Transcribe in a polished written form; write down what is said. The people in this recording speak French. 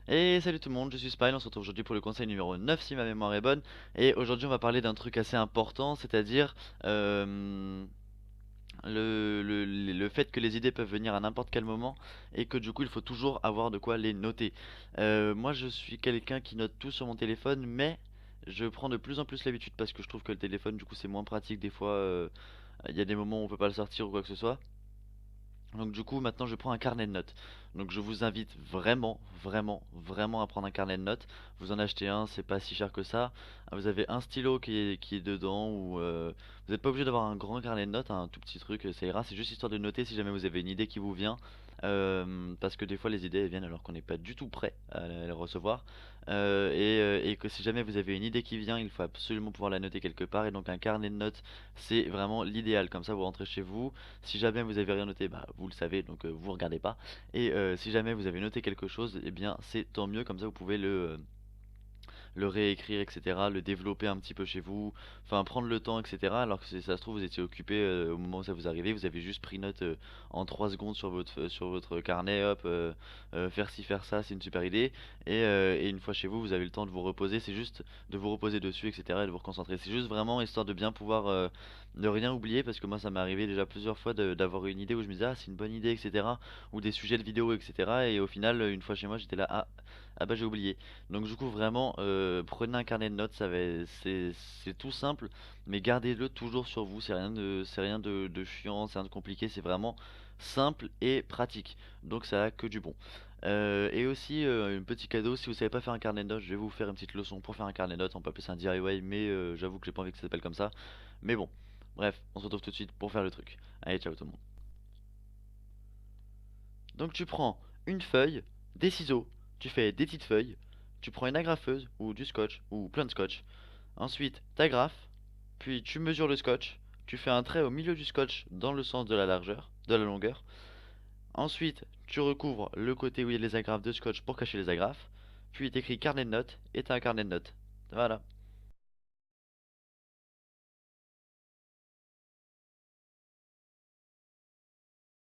Et salut tout le monde, je suis Spine, on se retrouve aujourd'hui pour le conseil numéro 9 si ma mémoire est bonne. Et aujourd'hui on va parler d'un truc assez important, c'est-à-dire euh, le fait que les idées peuvent venir à n'importe quel moment et que du coup il faut toujours avoir de quoi les noter. Moi je suis quelqu'un qui note tout sur mon téléphone, mais je prends de plus en plus l'habitude parce que je trouve que le téléphone du coup c'est moins pratique des fois, il y a des moments où on peut pas le sortir ou quoi que ce soit. Donc du coup maintenant je prends un carnet de notes. Donc je vous invite vraiment, vraiment, vraiment à prendre un carnet de notes. Vous en achetez un, c'est pas si cher que ça. Vous avez un stylo qui est dedans ou vous n'êtes pas obligé d'avoir un grand carnet de notes, un tout petit truc, ça ira. C'est juste histoire de noter si jamais vous avez une idée qui vous vient. Parce que des fois les idées elles viennent alors qu'on n'est pas du tout prêt à les recevoir. Et que si jamais vous avez une idée qui vient, il faut absolument pouvoir la noter quelque part. Et donc un carnet de notes c'est vraiment l'idéal. Comme ça vous rentrez chez vous. Si jamais vous avez rien noté, bah, vous le savez, donc vous regardez pas. Et si jamais vous avez noté quelque chose, eh bien c'est tant mieux, comme ça vous pouvez le réécrire, etc., le développer un petit peu chez vous, enfin prendre le temps, etc. Alors que si ça se trouve, vous étiez occupé au moment où ça vous arrivait, vous avez juste pris note en 3 secondes sur votre carnet, hop, faire ci, faire ça, c'est une super idée. Et une fois chez vous, vous avez le temps de vous reposer, c'est juste de vous reposer dessus, etc., et de vous reconcentrer. C'est juste vraiment histoire de bien pouvoir ne rien oublier, parce que moi ça m'est arrivé déjà plusieurs fois d'avoir une idée où je me disais, ah c'est une bonne idée, etc., ou des sujets de vidéo, etc., et au final, une fois chez moi, j'étais là, ah bah j'ai oublié. Donc du coup vraiment prenez un carnet de notes, c'est tout simple, mais gardez-le toujours sur vous, c'est rien de chiant, c'est rien de compliqué, c'est vraiment simple et pratique. Donc ça a que du bon. Et aussi un petit cadeau, si vous savez pas faire un carnet de notes, je vais vous faire une petite leçon pour faire un carnet de notes, on peut appeler ça un DIY, mais j'avoue que j'ai pas envie que ça s'appelle comme ça. Mais bon, bref, on se retrouve tout de suite pour faire le truc. Allez, ciao tout le monde. Donc tu prends une feuille, des ciseaux, tu fais des petites feuilles, tu prends une agrafeuse ou du scotch ou plein de scotch. Ensuite, t'agrafes, puis tu mesures le scotch, tu fais un trait au milieu du scotch dans le sens de la largeur, de la longueur. Ensuite, tu recouvres le côté où il y a les agrafes de scotch pour cacher les agrafes. Puis t'écris carnet de notes et t'as un carnet de notes. Voilà.